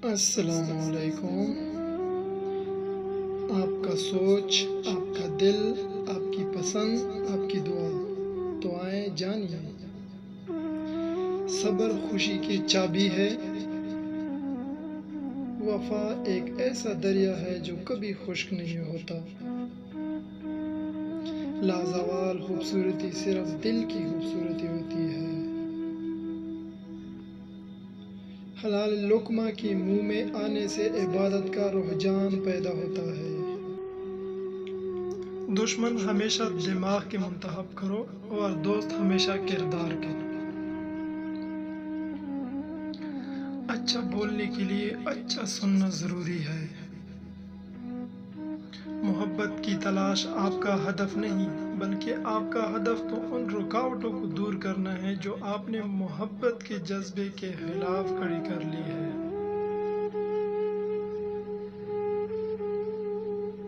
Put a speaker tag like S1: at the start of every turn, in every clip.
S1: السلام علیکم۔ آپ کا سوچ، آپ کا دل، آپ کی پسند، آپ کی دعا، تو آئیں جانیے۔ صبر خوشی کی چابی ہے۔ وفا ایک ایسا دریا ہے جو کبھی خشک نہیں ہوتا۔ لازوال خوبصورتی صرف دل کی خوبصورتی ہوتی ہے۔ حلال لقمہ کی منہ میں آنے سے عبادت کا رجحان پیدا ہوتا ہے۔ دشمن ہمیشہ دماغ کے منتخب کرو اور دوست ہمیشہ کردار کے۔ اچھا بولنے کے لیے اچھا سننا ضروری ہے۔ محبت کی تلاش آپ کا ہدف نہیں، بلکہ آپ کا ہدف تو ان رکاوٹوں کو دور کرنا ہے جو آپ نے محبت کے جذبے کے خلاف کھڑی کر لی ہے۔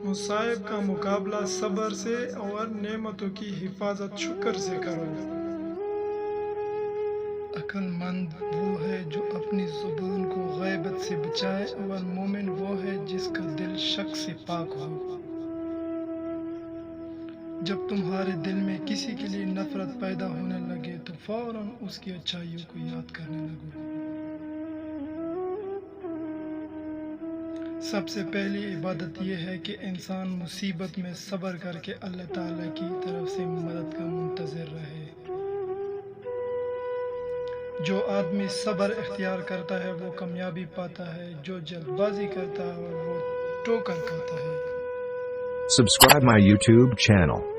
S1: مصائب کا مقابلہ صبر سے اور نعمتوں کی حفاظت شکر سے کرو۔ عقل مند وہ ہے جو اپنی زبان کو غیبت سے بچائے، اور مومن وہ ہے جس کا دل شک سے پاک ہو۔ جب تمہارے دل میں کسی کے لیے نفرت پیدا ہونے لگے تو فوراً اس کی اچھائیوں کو یاد کرنے لگو۔ سب سے پہلی عبادت یہ ہے کہ انسان مصیبت میں صبر کر کے اللہ تعالیٰ کی طرف سے مدد کا منتظر رہے۔ جو آدمی صبر اختیار کرتا ہے وہ کامیابی پاتا ہے، جو جلد بازی کرتا ہے وہ ٹھوکر کھاتا ہے۔
S2: Subscribe my YouTube channel.